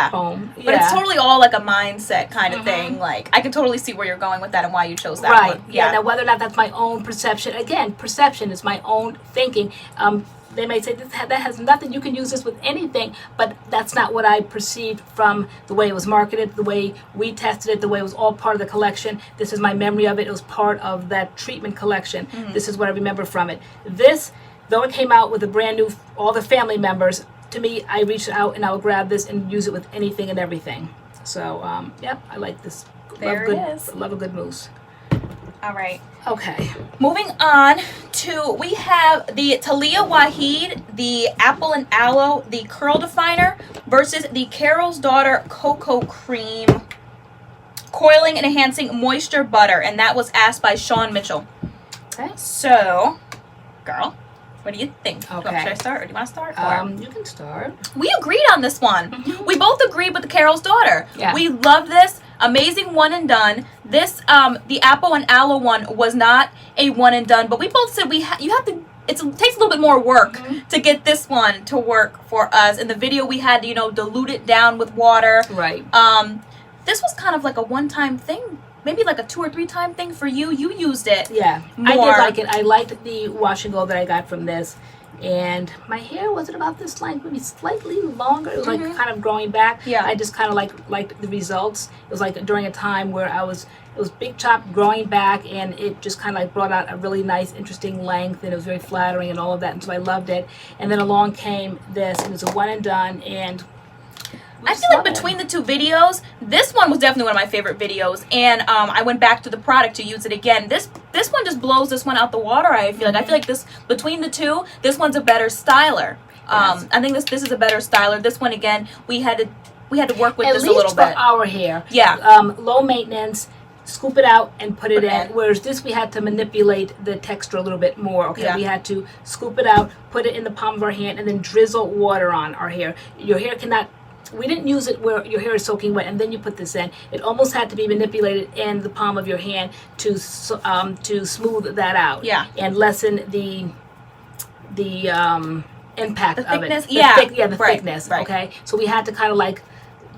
foam. But it's totally all like a mindset kind of thing. Like, I can totally see where you're going with that and why you chose that one. Yeah, now whether or not that's my own perception, again, perception is my own thinking. They may say that has nothing, you can use this with anything, but that's not what I perceived from the way it was marketed, the way we tested it, the way it was all part of the collection. This is my memory of it. It was part of that treatment collection. This is what I remember from it. This, though it came out with a brand new, all the family members, to me, I reached out and I would grab this and use it with anything and everything. So, yep, I like this. Love a good mousse. All right. Okay. Moving on to, we have the Taliyah Waajid, the Apple and Aloe, the Curl Definer versus the Carol's Daughter Cocoa Cream Coiling and Enhancing Moisture Butter. And that was asked by Sean Mitchell. Okay. So, girl, what do you think? Okay. Should I start or do you want to start? You can start. We agreed on this one. We both agreed with the Carol's Daughter. Yeah. We love this. Amazing one and done. This, the Apple and Aloe one was not a one and done, but we both said you have to, it takes a little bit more work to get this one to work for us. In the video, we had to, dilute it down with water. Right. This was kind of like a one-time thing, maybe like a 2 or 3 time thing for you. You used it. Yeah, more. I did like it. I liked the wash and go that I got from this. And my hair wasn't about this length, maybe slightly longer. It was like kind of growing back. Yeah. I just kind of liked the results. It was like during a time where it was big chop growing back, and it just kind of like brought out a really nice, interesting length, and it was very flattering and all of that. And so I loved it. And then along came this, and it was a one and done. And I feel like between the 2 videos, this one was definitely one of my favorite videos, and I went back to the product to use it again. This one just blows this one out the water. I feel like this between the 2, this one's a better styler. Yes. I think this is a better styler. This one again, we had to work with At this least a little for bit. our hair. Yeah. Low maintenance. Scoop it out and put it in. Whereas this, we had to manipulate the texture a little bit more. Okay, we had to scoop it out, put it in the palm of our hand, and then drizzle water on our hair. Your hair cannot. We didn't use it where your hair is soaking wet and then you put this in. It almost had to be manipulated in the palm of your hand to smooth that out. Yeah. And lessen the impact of it. The thickness. Right. Okay. So we had to kind of like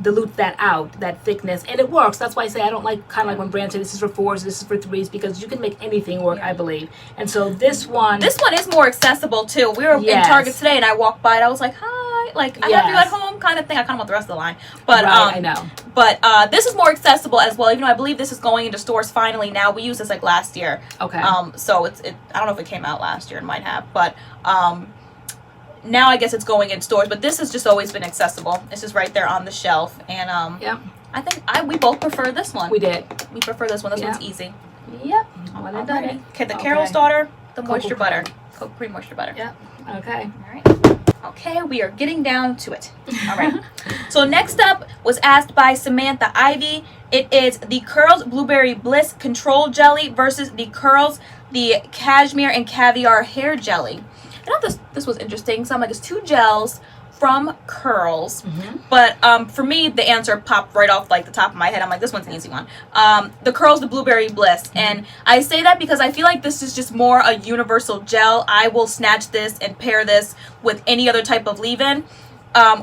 dilute that out, that thickness, and it works. That's why I say I don't like kind of like when brands say this is for 4s, this is for 3s, because you can make anything work, I believe. And so this one is more accessible too. We were in Target today, and I walked by, and I was like, "Hi, like I have you at home," kind of thing. I kind of want the rest of the line, but I know. But this is more accessible as well. Even though I believe this is going into stores finally now. We used this like last year. Okay. So I don't know if it came out last year. It might have, but now I guess it's going in stores, but this has just always been accessible. It's just right there on the shelf, and I think we both prefer this one. We did. We prefer this one. This one's easy. Yep. One and done it. Okay, the Carol's Daughter, the moisture butter, Cocoa Cream moisture butter. Yep. Okay. All right. Okay, we are getting down to it. All right. So next up was asked by Samantha Ivy. It is the Curls Blueberry Bliss Control Jelly versus the Curls the Cashmere and Caviar Hair Jelly. I thought this was interesting. So I'm like, it's 2 gels from Curls, but for me the answer popped right off like the top of my head. I'm like, this one's an easy one. The Curls the Blueberry Bliss, and I say that because I feel like this is just more a universal gel. I will snatch this and pair this with any other type of leave-in,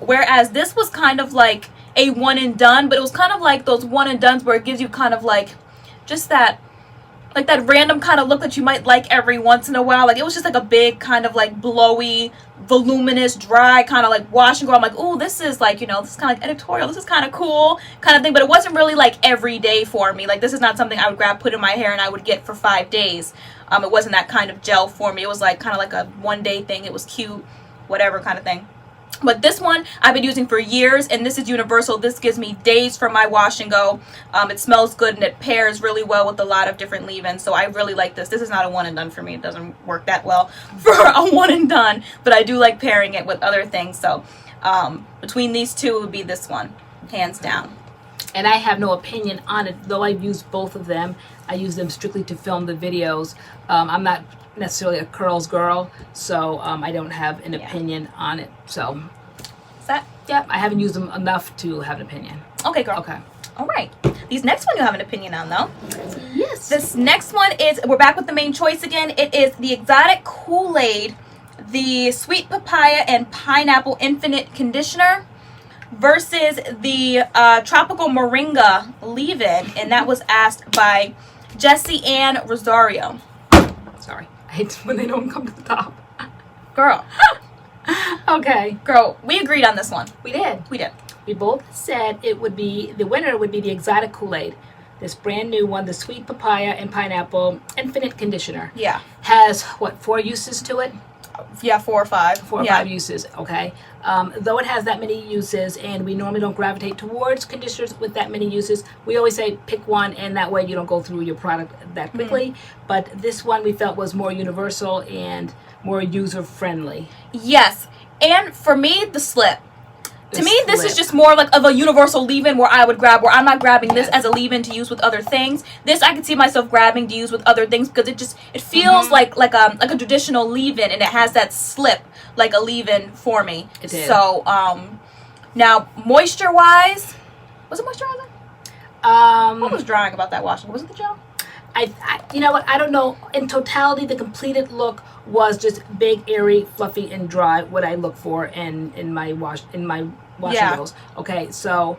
whereas this was kind of like a one and done, but it was kind of like those one and dones where it gives you kind of like just that like that random kind of look that you might like every once in a while. Like it was just like a big kind of like blowy, voluminous, dry kind of like wash and go. I'm like, oh, this is like, you know, this is kind of like editorial. This is kind of cool kind of thing. But it wasn't really like every day for me. Like this is not something I would grab, put in my hair, and I would get for 5 days. It wasn't that kind of gel for me. It was like kind of like a one-day thing. It was cute, whatever kind of thing. But this one I've been using for years, and this is universal. This gives me days for my wash and go. It smells good, and it pairs really well with a lot of different leave-ins. So I really like this. This is not a one and done for me. It doesn't work that well for a one and done, but I do like pairing it with other things. So between these two, it would be this one, hands down. And I have no opinion on it, though I've used both of them. I use them strictly to film the videos. I'm not necessarily a curls girl, so I don't have an opinion on it. So is that? Yeah, I haven't used them enough to have an opinion. Okay, girl. Okay. All right. These next one you have an opinion on, though. Yes. This next one is, we're back with the main choice again. It is the exotic KoolAid, the sweet papaya and pineapple infinite conditioner versus the tropical moringa leave-in, and that was asked by Jessie Ann Rosario. Sorry, I hate when they don't come to the top. Girl. Okay. Girl, we agreed on this one. We did. We did. We both said it would be, the winner would be the exotic KoolAid. This brand new one, the sweet papaya and pineapple infinite conditioner. Yeah. Has, what, 4 uses to it? Yeah, 4 or 5. 4 or 5 uses, okay. Though it has that many uses, and we normally don't gravitate towards conditioners with that many uses, we always say pick one, and that way you don't go through your product that quickly. But this one we felt was more universal and more user-friendly. Yes, and for me, the slip. To me, this is just more like of a universal leave-in where I would grab, where I'm not grabbing this as a leave-in to use with other things. This I could see myself grabbing to use with other things because it feels like a traditional leave-in, and it has that slip like a leave-in for me. It did. So now moisture-wise, was it moisturizing? What was drying about that washing? Was it the gel? I you know what, I don't know. In totality, the completed look was just big, airy, fluffy, and dry. What I look for in my washing goes. Okay, so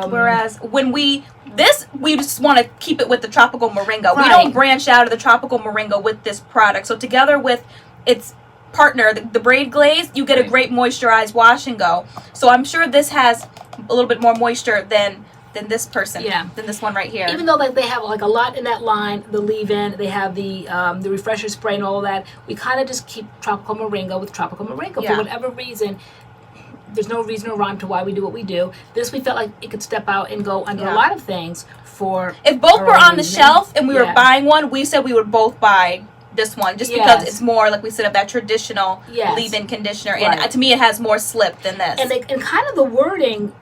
whereas when we just want to keep it with the tropical moringa. Right. We don't branch out of the tropical moringa with this product. So together with its partner, the Braid Glaze, you get a great moisturized wash and go. So I'm sure this has a little bit more moisture than this person, than this one right here. Even though like they have like a lot in that line, the leave-in, they have the refresher spray and all that, we kind of just keep tropical moringa with tropical moringa for whatever reason. There's no reason or rhyme to why we do what we do. This we felt like it could step out and go under a lot of things for. If both were on the shelf and we were buying one, we said we would both buy this one just because it's more, like we said, of that traditional leave-in conditioner, and to me it has more slip than this. And kind of the wording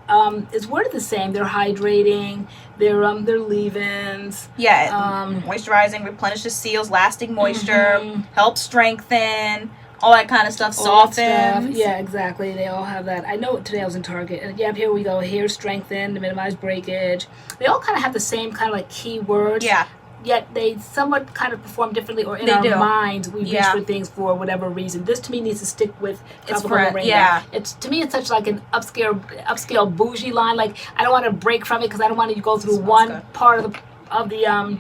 is worded the same. They're hydrating, they're leave-ins. Moisturizing, replenishes, seals, lasting moisture, helps strengthen, all that kind of stuff, softens. Yeah, exactly. They all have that. I know today I was in Target, and here we go. Hair strengthen, to minimize breakage. They all kind of have the same kind of like key words. Yeah. Yet they somewhat kind of perform differently, or in our minds we reach for things for whatever reason. This to me needs to stick with tropical moringa. It's to me it's such like an upscale bougie line. Like I don't want to break from it because I don't want to go through one part of the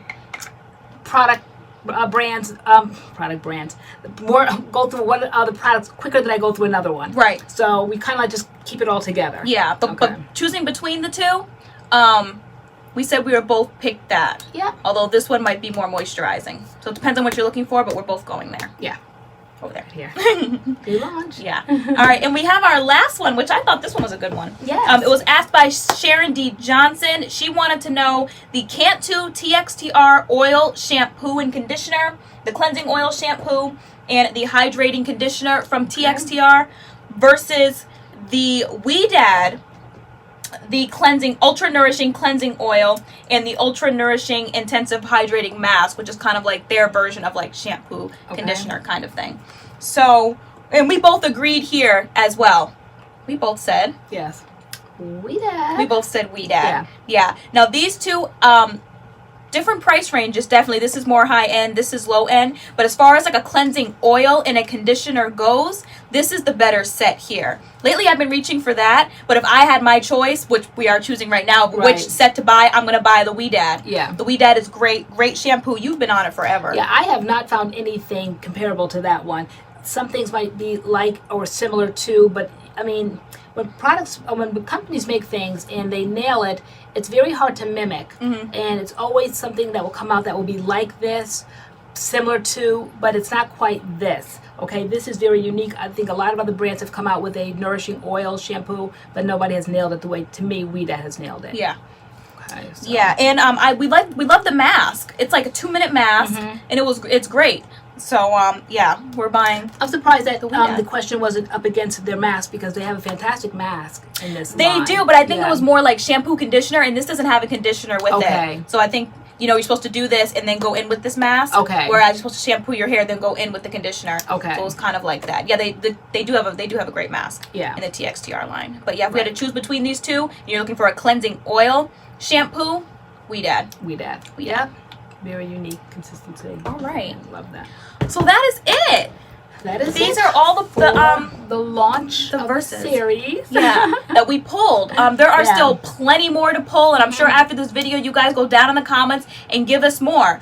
product brands. More go through one of the products quicker than I go through another one. Right. So we kind of like just keep it all together. Yeah, but choosing between the two, we said we were both picked that. Yeah. Although this one might be more moisturizing. So it depends on what you're looking for, but we're both going there. Yeah. Over there. Here. New launch. Yeah. All right, and we have our last one, which I thought this one was a good one. Yeah. It was asked by Sharon D. Johnson. She wanted to know the Cantu TXTR oil shampoo and conditioner, the cleansing oil shampoo, and the hydrating conditioner from TXTR versus the Waajid, the ultra nourishing cleansing oil, and the ultra nourishing intensive hydrating mask, which is kind of like their version of like shampoo conditioner kind of thing. So, and we both agreed here as well. We both said yes. Waajid. We both said Waajid. Yeah. Yeah. Now these two, different price ranges. Definitely, this is more high end, this is low end, but as far as like a cleansing oil and a conditioner goes, this is the better set here. Lately I've been reaching for that, but if I had my choice, which we are choosing right now, which set to buy, I'm gonna buy the Waajid. Yeah, the Waajid is great shampoo. You've been on it forever. Yeah, I have not found anything comparable to that one. Some things might be like or similar to, but I mean, when companies make things and they nail it, it's very hard to mimic. And it's always something that will come out that will be like this, similar to, but it's not quite this. Okay, this is very unique. I think a lot of other brands have come out with a nourishing oil shampoo, but nobody has nailed it the way, to me, Waajid has nailed it. Yeah. Okay, so. Yeah, and we love the mask. It's like a 2-minute mask, and it's great. So yeah, we're buying. I'm surprised that the question wasn't up against their mask, because they have a fantastic mask in this line. They do, but I think it was more like shampoo, conditioner, and this doesn't have a conditioner with it. So I think, you know, you're supposed to do this and then go in with this mask. Okay. Whereas you're supposed to shampoo your hair, then go in with the conditioner. Okay. So it was kind of like that. Yeah, they do have a great mask. Yeah. In the TXTR line. But yeah, if we had to choose between these two, and you're looking for a cleansing oil shampoo, Waajid. Yeah. Very unique consistency. All right. Love that. So that is it. These are all the launch the of verses. The series. Yeah, that we pulled. There are still plenty more to pull, and I'm sure after this video you guys go down in the comments and give us more.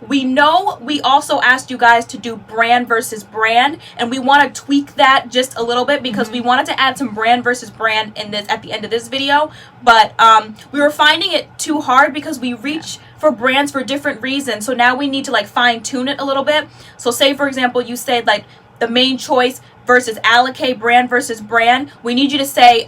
We know we also asked you guys to do brand versus brand, and we want to tweak that just a little bit, because we wanted to add some brand versus brand in this at the end of this video, but we were finding it too hard because we reach for brands for different reasons. So now we need to like fine tune it a little bit. So say for example you said like the main choice versus Alakay, brand versus brand. We need you to say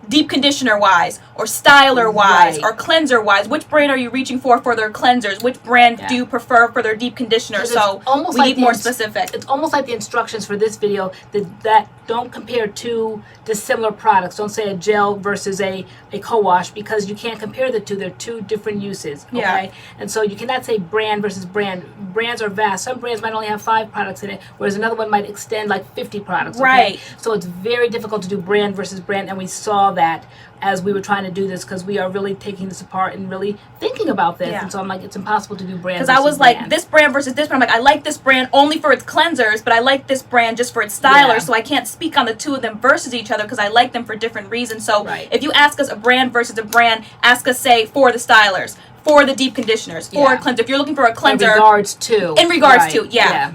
deep conditioner wise, or styler wise, or cleanser wise. Which brand are you reaching for their cleansers? Which brand do you prefer for their deep conditioner? So we need more specific. It's almost like the instructions for this video that don't compare two dissimilar products. Don't say a gel versus a co-wash, because you can't compare the two. They're two different uses. Okay, and so you cannot say brand versus brand. Brands are vast. Some brands might only have 5 products in it, whereas another one might extend like 50 products. Okay? Right. So it's very difficult to do brand versus brand, and we saw that as we were trying to do this, because we are really taking this apart and really thinking about this. And so I'm like, it's impossible to do brand versus because I was brand. like, this brand versus this brand. I'm like, I like this brand only for its cleansers, but I like this brand just for its stylers. So I can't speak on the two of them versus each other, because I like them for different reasons. So if you ask us a brand versus a brand, ask us, say, for the stylers, for the deep conditioners, for a cleanser. If you're looking for a cleanser, in regards to,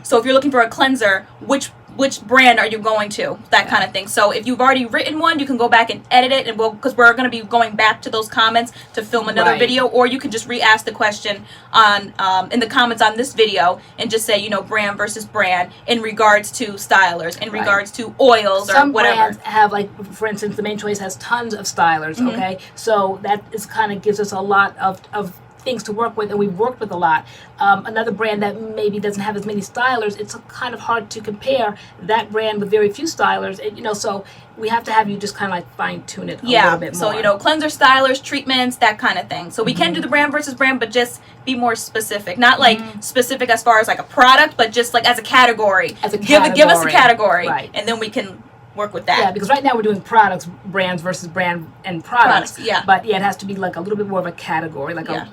so if you're looking for a cleanser, which brand are you going to? That kind of thing. So if you've already written one, you can go back and edit it, and because we're going to be going back to those comments to film another video, or you can just re-ask the question on in the comments on this video and just say, you know, brand versus brand in regards to stylers, in regards to oils, or some whatever. Brands have, like, for instance, the Main Choice has tons of stylers. Okay, so that is kind of gives us a lot of things to work with, and we've worked with a lot. Another brand that maybe doesn't have as many stylers, it's kind of hard to compare that brand with very few stylers, and, you know, so we have to have you just kind of like fine tune it a little bit more. So, you know, cleanser, stylers, treatments, that kind of thing. So we can do the brand versus brand, but just be more specific. Not like specific as far as like a product, but just like as a category. Give us a category, and then we can work with that. Yeah, because right now we're doing products, brands versus brand, and products. But it has to be like a little bit more of a category, like a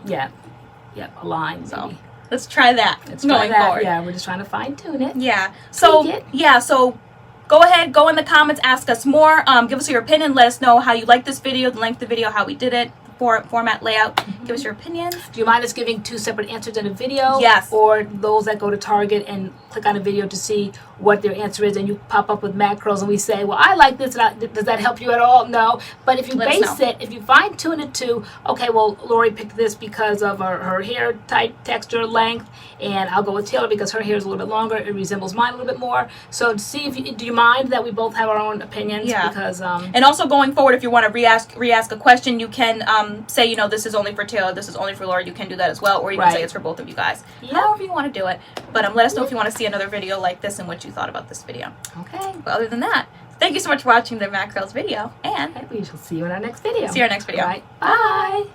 line. So let's try that. Forward. Yeah, we're just trying to fine tune it. Yeah. So so go ahead, go in the comments, ask us more. Give us your opinion. Let us know how you like this video, the length of the video, how we did it, format, layout. Give us your opinions. Do you mind us giving 2 separate answers in a video? Yes. Or those that go to Target and click on a video to see what their answer is, and you pop up with MADCURLS and we say, well, I like this, does that help you at all? No. But if you base it, if you fine tune it to, okay, well, Lori picked this because of her hair type, texture, length, and I'll go with Taylor because her hair is a little bit longer, it resembles mine a little bit more. So to see if do you mind that we both have our own opinions? Because and also going forward, if you want to re-ask a question, you can say, you know, this is only for Taylor, this is only for Lori. You can do that as well, or you can say it's for both of you guys. However you want to do it. But let us know if you want to see another video like this and what you thought about this video. Okay. But other than that, thank you so much for watching the MADCURLS video, and we shall see you in our next video. See you in our next video. All right. Bye.